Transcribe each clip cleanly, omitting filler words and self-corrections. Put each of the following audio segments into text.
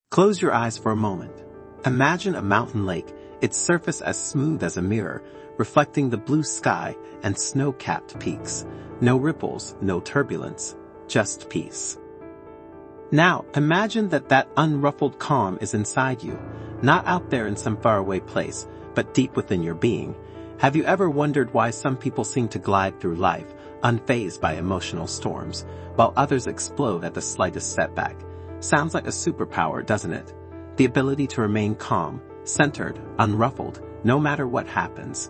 Close your eyes for a moment. Imagine a mountain lake, its surface as smooth as a mirror, reflecting the blue sky and snow-capped peaks. No ripples, no turbulence, just peace. Now, imagine that unruffled calm is inside you, not out there in some faraway place, but deep within your being. Have you ever wondered why some people seem to glide through life, unfazed by emotional storms, while others explode at the slightest setback? Sounds like a superpower, doesn't it? The ability to remain calm, centered, unruffled, no matter what happens.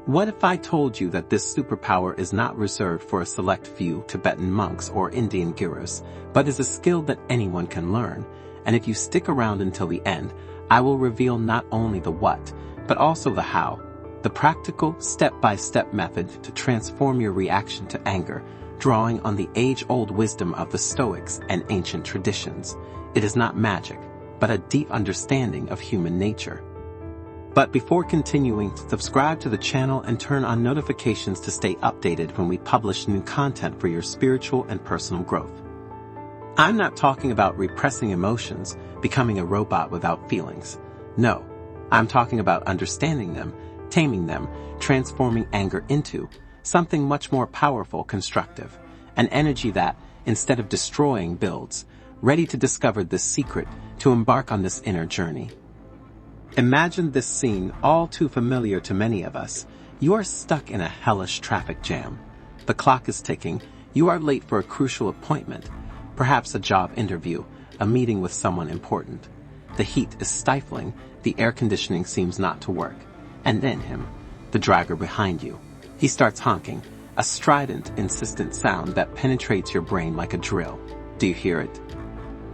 What if I told you that this superpower is not reserved for a select few Tibetan monks or Indian gurus, but is a skill that anyone can learn? And if you stick around until the end, I will reveal not only the what, but also the how. The practical, step-by-step method to transform your reaction to anger, drawing on the age-old wisdom of the Stoics and ancient traditions. It is not magic, but a deep understanding of human nature. But before continuing, subscribe to the channel and turn on notifications to stay updated when we publish new content for your spiritual and personal growth. I'm not talking about repressing emotions, becoming a robot without feelings. No, I'm talking about understanding them, taming them, transforming anger into something much more powerful, constructive, an energy that, instead of destroying, builds, ready to discover this secret, to embark on this inner journey. Imagine this scene, all too familiar to many of us. You are stuck in a hellish traffic jam. The clock is ticking. You are late for a crucial appointment, perhaps a job interview, a meeting with someone important. The heat is stifling. The air conditioning seems not to work. And then him, the driver behind you. He starts honking, a strident, insistent sound that penetrates your brain like a drill. Do you hear it?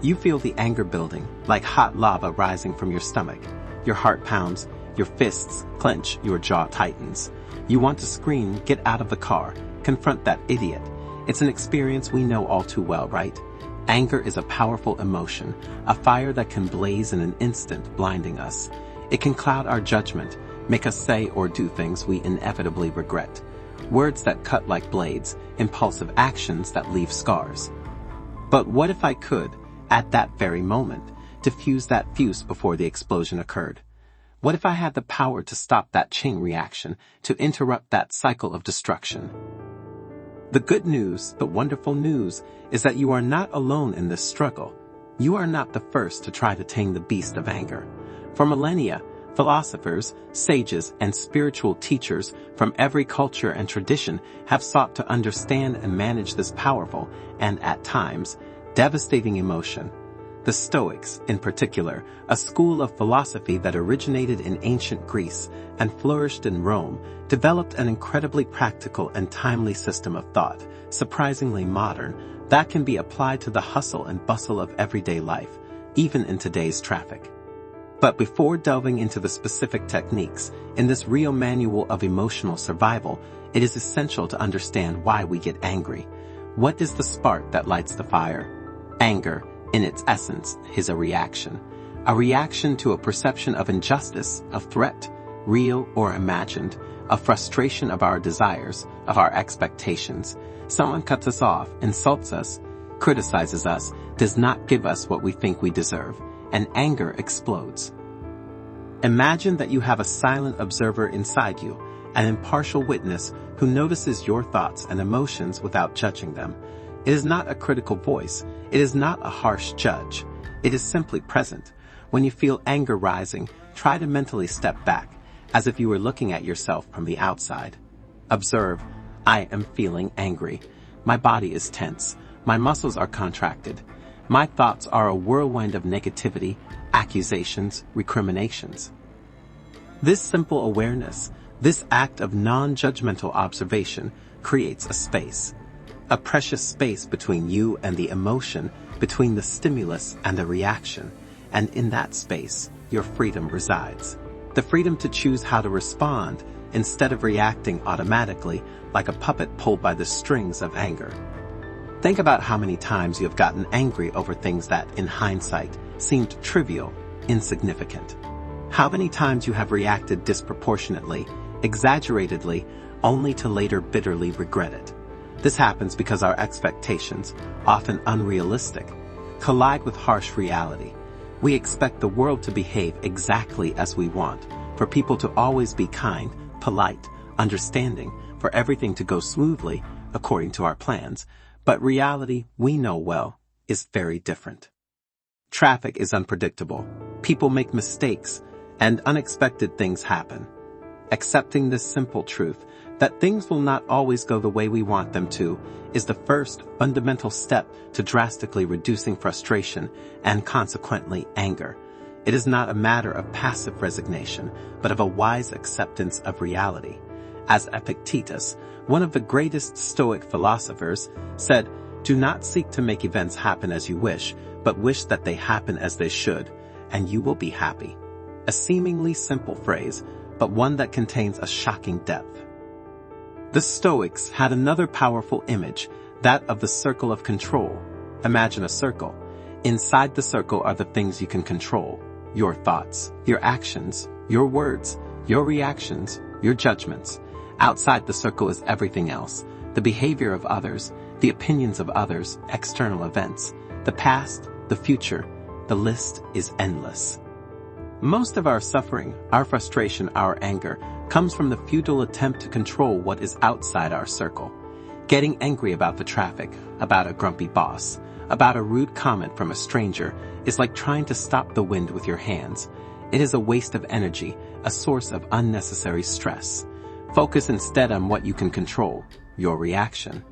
You feel the anger building, like hot lava rising from your stomach. Your heart pounds, your fists clench, your jaw tightens. You want to scream, get out of the car, confront that idiot. It's an experience we know all too well, right? Anger is a powerful emotion, a fire that can blaze in an instant, blinding us. It can cloud our judgment, make us say or do things we inevitably regret. Words that cut like blades, impulsive actions that leave scars. But what if I could, at that very moment, diffuse that fuse before the explosion occurred? What if I had the power to stop that chain reaction, to interrupt that cycle of destruction? The good news, the wonderful news, is that you are not alone in this struggle. You are not the first to try to tame the beast of anger. For millennia, philosophers, sages, and spiritual teachers from every culture and tradition have sought to understand and manage this powerful and, at times, devastating emotion. The Stoics, in particular, a school of philosophy that originated in ancient Greece and flourished in Rome, developed an incredibly practical and timely system of thought, surprisingly modern, that can be applied to the hustle and bustle of everyday life, even in today's traffic. But before delving into the specific techniques, in this real manual of emotional survival, it is essential to understand why we get angry. What is the spark that lights the fire? Anger, in its essence, is a reaction to a perception of injustice, of threat, real or imagined, a frustration of our desires, of our expectations. Someone cuts us off, insults us, criticizes us, does not give us what we think we deserve, and anger explodes. Imagine that you have a silent observer inside you, an impartial witness who notices your thoughts and emotions without judging them. It is not a critical voice. It is not a harsh judge. It is simply present. When you feel anger rising, try to mentally step back, as if you were looking at yourself from the outside. Observe, I am feeling angry. My body is tense. My muscles are contracted. My thoughts are a whirlwind of negativity, accusations, recriminations. This simple awareness, this act of non-judgmental observation, creates a space. A precious space between you and the emotion, between the stimulus and the reaction, and in that space, your freedom resides. The freedom to choose how to respond instead of reacting automatically like a puppet pulled by the strings of anger. Think about how many times you have gotten angry over things that, in hindsight, seemed trivial, insignificant. How many times you have reacted disproportionately, exaggeratedly, only to later bitterly regret it. This happens because our expectations, often unrealistic, collide with harsh reality. We expect the world to behave exactly as we want, for people to always be kind, polite, understanding, for everything to go smoothly according to our plans. But reality, we know well, is very different. Traffic is unpredictable. People make mistakes, and unexpected things happen. Accepting this simple truth, that things will not always go the way we want them to, is the first fundamental step to drastically reducing frustration and consequently anger. It is not a matter of passive resignation, but of a wise acceptance of reality. As Epictetus, one of the greatest Stoic philosophers, said, "Do not seek to make events happen as you wish, but wish that they happen as they should, and you will be happy." A seemingly simple phrase, but one that contains a shocking depth. The Stoics had another powerful image, that of the circle of control. Imagine a circle. Inside the circle are the things you can control: your thoughts, your actions, your words, your reactions, your judgments. Outside the circle is everything else: the behavior of others, the opinions of others, external events, the past, the future. The list is endless. Most of our suffering, our frustration, our anger, comes from the futile attempt to control what is outside our circle. Getting angry about the traffic, about a grumpy boss, about a rude comment from a stranger is like trying to stop the wind with your hands. It is a waste of energy, a source of unnecessary stress. Focus instead on what you can control: your reaction.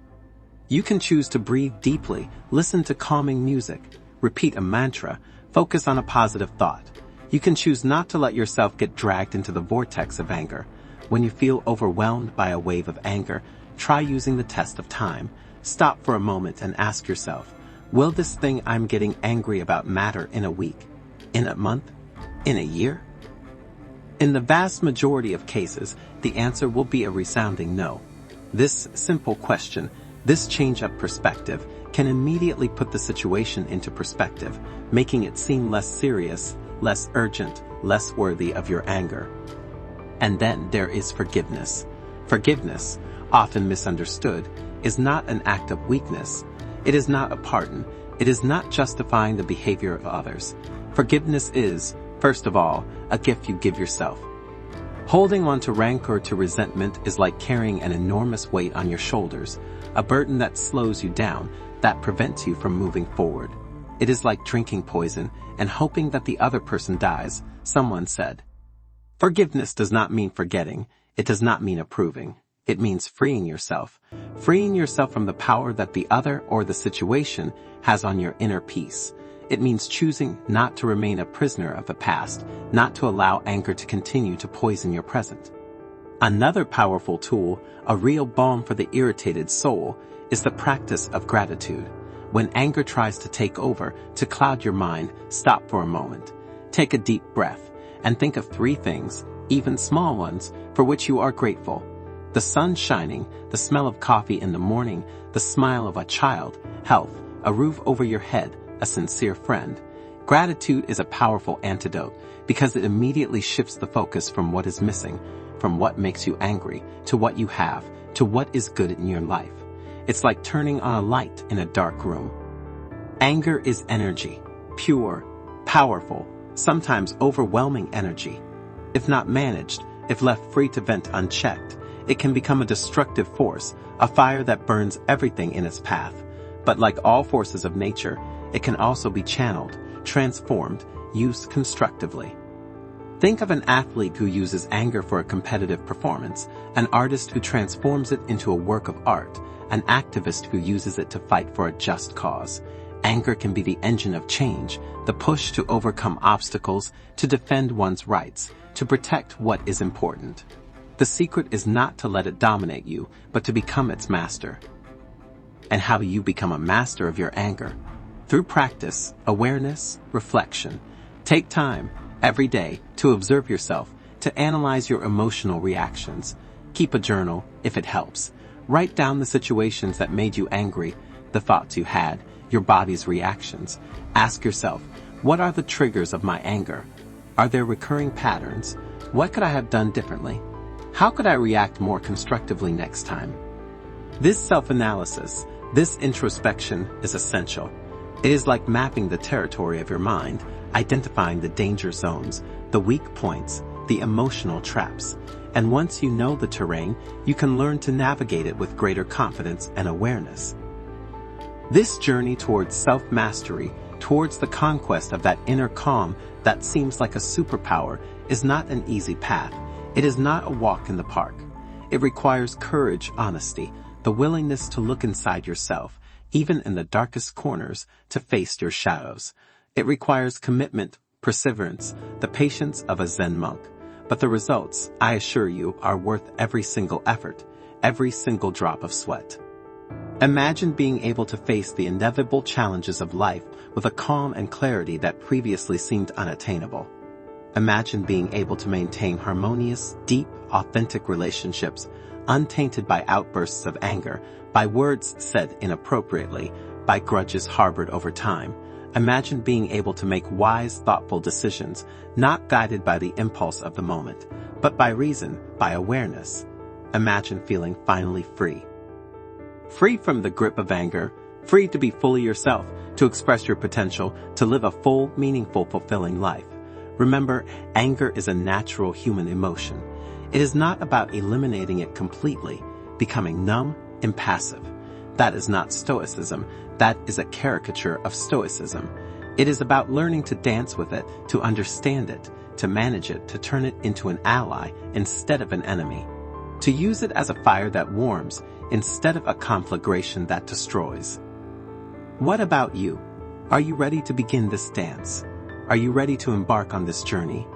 You can choose to breathe deeply, listen to calming music, repeat a mantra, focus on a positive thought. You can choose not to let yourself get dragged into the vortex of anger. When you feel overwhelmed by a wave of anger, try using the test of time. Stop for a moment and ask yourself, will this thing I'm getting angry about matter in a week, in a month, in a year? In the vast majority of cases, the answer will be a resounding no. This simple question, this change of perspective, can immediately put the situation into perspective, making it seem less serious, less urgent, less worthy of your anger. And then there is forgiveness. Forgiveness, often misunderstood, is not an act of weakness. It is not a pardon. It is not justifying the behavior of others. Forgiveness is, first of all, a gift you give yourself. Holding on to rancor, to resentment, is like carrying an enormous weight on your shoulders, a burden that slows you down, that prevents you from moving forward. It is like drinking poison and hoping that the other person dies, someone said. Forgiveness does not mean forgetting. It does not mean approving. It means freeing yourself from the power that the other or the situation has on your inner peace. It means choosing not to remain a prisoner of the past, not to allow anger to continue to poison your present. Another powerful tool, a real balm for the irritated soul, is the practice of gratitude. When anger tries to take over, to cloud your mind, stop for a moment. Take a deep breath and think of 3 things, even small ones, for which you are grateful. The sun shining, the smell of coffee in the morning, the smile of a child, health, a roof over your head, a sincere friend. Gratitude is a powerful antidote because it immediately shifts the focus from what is missing, from what makes you angry, to what you have, to what is good in your life. It's like turning on a light in a dark room. Anger is energy, pure, powerful, sometimes overwhelming energy. If not managed, if left free to vent unchecked, it can become a destructive force, a fire that burns everything in its path. But like all forces of nature, it can also be channeled, transformed, used constructively. Think of an athlete who uses anger for a competitive performance, an artist who transforms it into a work of art, an activist who uses it to fight for a just cause. Anger can be the engine of change, the push to overcome obstacles, to defend one's rights, to protect what is important. The secret is not to let it dominate you, but to become its master. And how do you become a master of your anger? Through practice, awareness, reflection. Take time, every day, to observe yourself, to analyze your emotional reactions. Keep a journal, if it helps. Write down the situations that made you angry, the thoughts you had, your body's reactions. Ask yourself, what are the triggers of my anger? Are there recurring patterns? What could I have done differently? How could I react more constructively next time? This self-analysis, this introspection is essential. It is like mapping the territory of your mind, identifying the danger zones, the weak points, the emotional traps. And once you know the terrain, you can learn to navigate it with greater confidence and awareness. This journey towards self-mastery, towards the conquest of that inner calm that seems like a superpower, is not an easy path. It is not a walk in the park. It requires courage, honesty, the willingness to look inside yourself, even in the darkest corners, to face your shadows. It requires commitment, perseverance, the patience of a Zen monk. But the results, I assure you, are worth every single effort, every single drop of sweat. Imagine being able to face the inevitable challenges of life with a calm and clarity that previously seemed unattainable. Imagine being able to maintain harmonious, deep, authentic relationships, untainted by outbursts of anger, by words said inappropriately, by grudges harbored over time. Imagine being able to make wise, thoughtful decisions, not guided by the impulse of the moment, but by reason, by awareness. Imagine feeling finally free. Free from the grip of anger, free to be fully yourself, to express your potential, to live a full, meaningful, fulfilling life. Remember, anger is a natural human emotion. It is not about eliminating it completely, becoming numb, impassive. That is not Stoicism. That is a caricature of Stoicism. It is about learning to dance with it, to understand it, to manage it, to turn it into an ally instead of an enemy. To use it as a fire that warms instead of a conflagration that destroys. What about you? Are you ready to begin this dance? Are you ready to embark on this journey?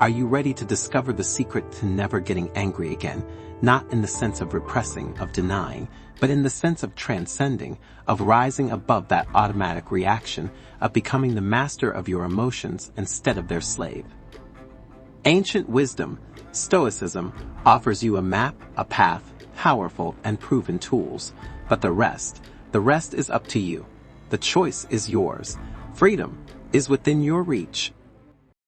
Are you ready to discover the secret to never getting angry again, not in the sense of repressing, of denying, but in the sense of transcending, of rising above that automatic reaction, of becoming the master of your emotions instead of their slave? Ancient wisdom, Stoicism, offers you a map, a path, powerful and proven tools. But the rest is up to you. The choice is yours. Freedom is within your reach.